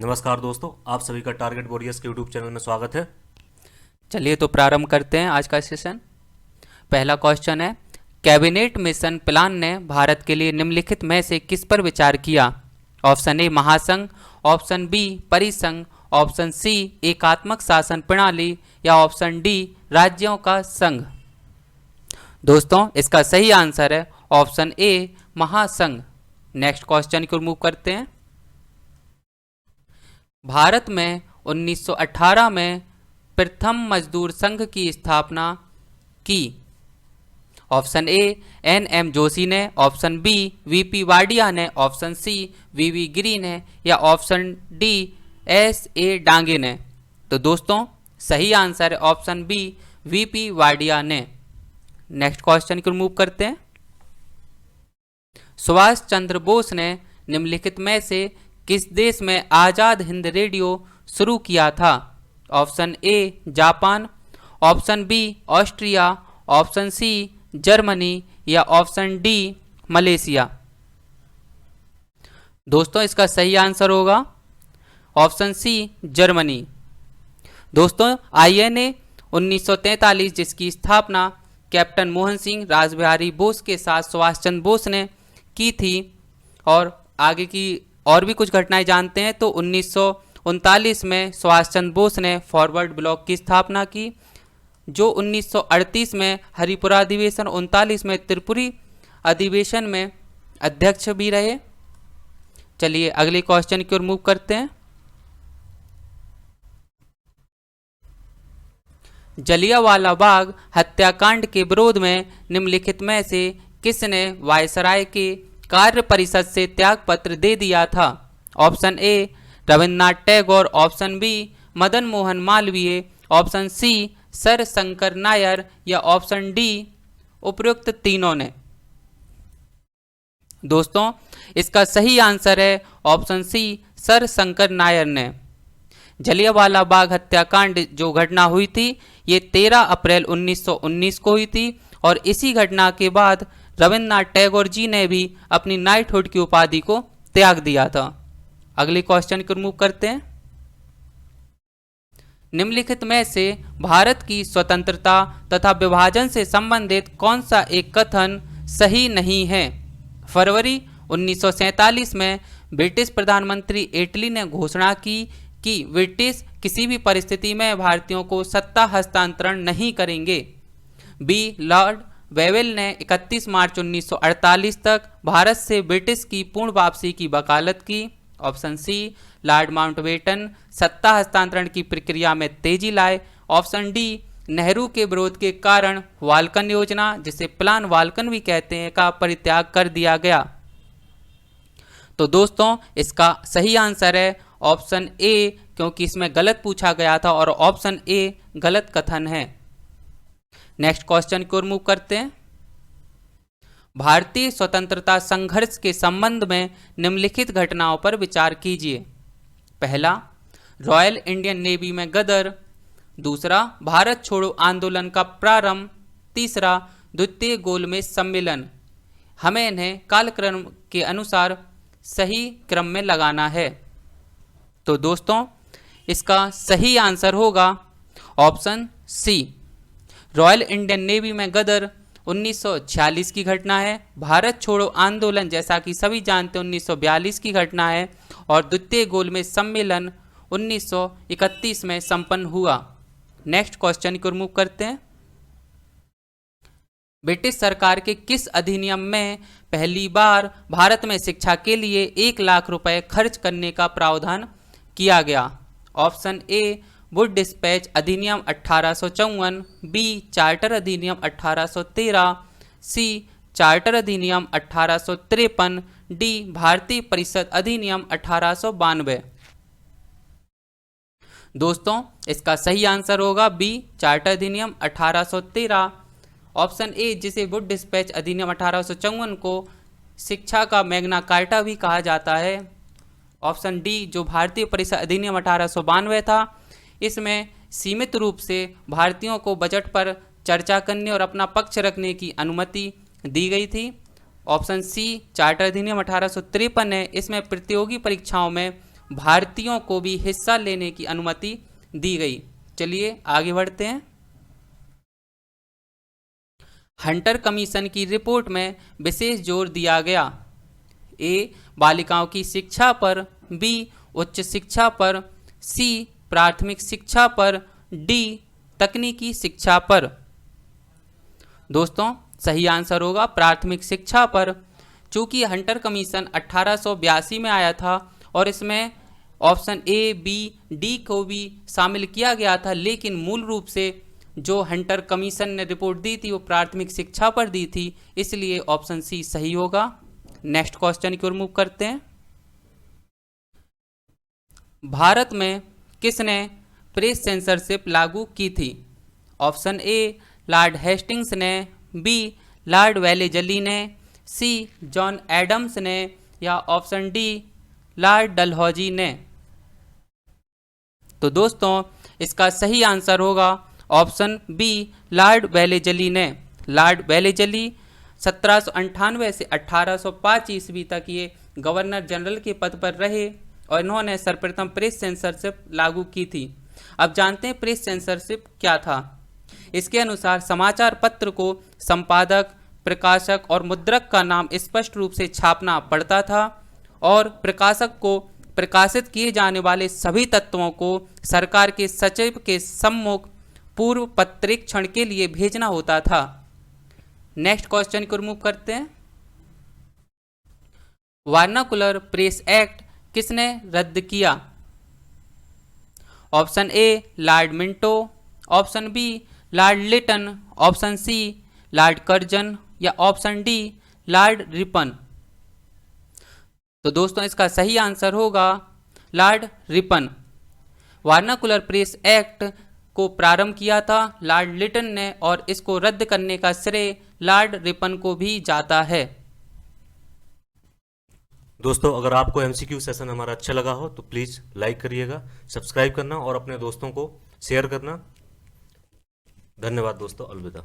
नमस्कार दोस्तों, आप सभी का टारगेट वॉरियर्स के यूट्यूब चैनल में स्वागत है। चलिए तो प्रारंभ करते हैं आज का सेशन। पहला क्वेश्चन है, कैबिनेट मिशन प्लान ने भारत के लिए निम्नलिखित में से किस पर विचार किया? ऑप्शन ए महासंघ, ऑप्शन बी परिसंघ, ऑप्शन सी एकात्मक शासन प्रणाली या ऑप्शन डी राज्यों का संघ। दोस्तों इसका सही आंसर है ऑप्शन ए महासंघ। नेक्स्ट क्वेश्चन को मूव करते हैं। भारत में 1918 में प्रथम मजदूर संघ की स्थापना की? Option A N M Joshi ने, ऑप्शन बी वीपी वाडिया ने, ऑप्शन सी वीवी गिरी ने या option D S A Dange ने। तो दोस्तों सही आंसर है ऑप्शन बी वीपी वाडिया ने। नेक्स्ट क्वेश्चन को मूव करते हैं। सुभाष चंद्र बोस ने निम्नलिखित में से किस देश में आज़ाद हिंद रेडियो शुरू किया था? Option A Japan, option B Austria, option C Germany या ऑप्शन डी मलेशिया। दोस्तों इसका सही आंसर होगा ऑप्शन सी जर्मनी। दोस्तों आईएनए 1943 जिसकी स्थापना कैप्टन मोहन सिंह रासबिहारी बोस के साथ सुभाष चंद्र बोस ने की थी, और आगे की और भी कुछ घटनाएं जानते हैं। तो 1939 में सुभाष चंद्र बोस ने फॉरवर्ड ब्लॉक की स्थापना की, जो 1938 में हरिपुरा अधिवेशन, 39 में त्रिपुरी अधिवेशन में अध्यक्ष भी रहे। चलिए अगले क्वेश्चन की ओर मूव करते हैं। जलियांवाला बाग हत्याकांड के विरोध में निम्नलिखित में से किसने वायसराय के कार्य परिषद से त्याग पत्र दे दिया था? Option A Rabindranath Tagore, option B Madan Mohan Malviya, option C sir Shankar Nair या ऑप्शन डी उपयुक्त तीनों ने। दोस्तों इसका सही आंसर है option C sir Shankar Nair ने। जलियांवाला बाग हत्याकांड जो घटना हुई थी ये 13 अप्रैल 1919 को हुई थी, और इसी घटना के बाद रविन्द्रनाथ टैगोर जी ने भी अपनी नाइटहुड की उपाधि को त्याग दिया था। अगले क्वेश्चन को मूव करते हैं। निम्नलिखित में से भारत की स्वतंत्रता तथा विभाजन से संबंधित कौन सा एक कथन सही नहीं है? फरवरी 1947 में ब्रिटिश प्रधानमंत्री एटली ने घोषणा की कि ब्रिटिश किसी भी परिस्थिति में भारतीयों को सत्ता हस्तांतरण नहीं करेंगे। बी लॉर्ड वेवेल ने 31 मार्च 1948 तक भारत से ब्रिटिश की पूर्ण वापसी की वकालत की। ऑप्शन सी लॉर्ड माउंटबेटन सत्ता हस्तांतरण की प्रक्रिया में तेजी लाए। ऑप्शन डी नेहरू के विरोध के कारण वाल्कन योजना, जिसे प्लान वाल्कन भी कहते हैं, का परित्याग कर दिया गया। तो दोस्तों इसका सही आंसर है ऑप्शन ए, क्योंकि इसमें गलत पूछा गया था और ऑप्शन ए गलत कथन है। नेक्स्ट क्वेश्चन की ओर मूव करते हैं। भारतीय स्वतंत्रता संघर्ष के संबंध में निम्नलिखित घटनाओं पर विचार कीजिए। पहला, रॉयल इंडियन नेवी में गदर। दूसरा, भारत छोड़ो आंदोलन का प्रारंभ। तीसरा, द्वितीय गोलमेज सम्मेलन। हमें इन्हें कालक्रम के अनुसार सही क्रम में लगाना है। तो दोस्तों इसका सही आंसर होगा option C. Royal Indian navy में गदर 1946 की घटना है। भारत छोड़ो आंदोलन जैसा कि सभी जानते हैं 1942 की घटना है, और द्वितीय गोलमेज सम्मेलन 1931 में संपन्न हुआ। नेक्स्ट क्वेश्चन को मूव करते हैं। ब्रिटिश सरकार के किस अधिनियम में पहली बार भारत में शिक्षा के लिए 1 लाख रुपए खर्च करने का प्रावधान किया गया? ऑप्शन ए वुड डिस्पैच अधिनियम 1854, बी चार्टर अधिनियम 1813, सी चार्टर अधिनियम 1853, डी भारतीय परिषद अधिनियम 1892। दोस्तों इसका सही आंसर होगा बी चार्टर अधिनियम 1813। ऑप्शन ए जिसे वुड डिस्पैच अधिनियम 1854 को शिक्षा का मैग्ना कार्टा भी कहा जाता है। ऑप्शन डी जो भारतीय परिषद अधिनियम 1892 था, इसमें सीमित रूप से भारतीयों को बजट पर चर्चा करने और अपना पक्ष रखने की अनुमति दी गई थी। ऑप्शन सी चार्टर अधिनियम 1853 है, इसमें प्रतियोगी परीक्षाओं में भारतीयों को भी हिस्सा लेने की अनुमति दी गई। चलिए आगे बढ़ते हैं। हंटर कमीशन की रिपोर्ट में विशेष जोर दिया गया। ए, बालिकाओं की शिक्षा पर, बी, उच्च शिक्षा पर, सी, प्राथमिक शिक्षा पर, डी, तकनीकी शिक्षा पर। दोस्तों सही आंसर होगा प्राथमिक शिक्षा पर। चूंकि हंटर कमीशन 1882 में आया था और इसमें ऑप्शन ए, बी, डी को भी शामिल किया गया था, लेकिन मूल रूप से जो हंटर कमीशन ने रिपोर्ट दी थी वो प्राथमिक शिक्षा पर दी थी, इसलिए ऑप्शन सी सही होगा। नेक्स्ट क्वेश्चन की ओर मूव करते हैं। भारत में किसने प्रेस सेंसरशिप लागू की थी? ऑप्शन ए, लॉर्ड हेस्टिंग्स ने, बी, लॉर्ड वेलेजली ने, सी, जॉन एडम्स ने, या ऑप्शन डी, लॉर्ड डलहौजी ने। तो दोस्तों इसका सही आंसर होगा ऑप्शन बी, लॉर्ड वेलेजली ने। लॉर्ड वेलेजली 1798 से 1805 ईस्वी तक ये गवर्नर जनरल के पद पर रहे और इन्होंने सर्वप्रथम प्रेस सेंसरशिप लागू की थी। अब जानते हैं प्रेस सेंसरशिप क्या था। इसके अनुसार समाचार पत्र को संपादक, प्रकाशक और मुद्रक का नाम स्पष्ट रूप से छापना पड़ता था और प्रकाशक को प्रकाशित किए जाने वाले सभी तत्वों को सरकार के सचिव के सम्मुख पूर्व पत्रीक्षण के लिए भेजना होता था। नेक्स्ट क्वेश्चन को रिमूव करते हैं। वर्नाकुलर प्रेस एक्ट किसने रद्द किया? Option A, Lord Minto, option B, Lord Lytton, option C, Lord Curzon, या ऑप्शन डी, लॉर्ड रिपन। तो दोस्तों इसका सही आंसर होगा Lord Ripon. Vernacular press act को प्रारंभ किया था लॉर्ड लिटन ने और इसको रद्द करने का श्रेय लॉर्ड रिपन को भी जाता है। दोस्तों अगर आपको एमसीक्यू सेशन हमारा अच्छा लगा हो तो प्लीज़ लाइक करिएगा, सब्सक्राइब करना और अपने दोस्तों को शेयर करना। धन्यवाद दोस्तों, अलविदा।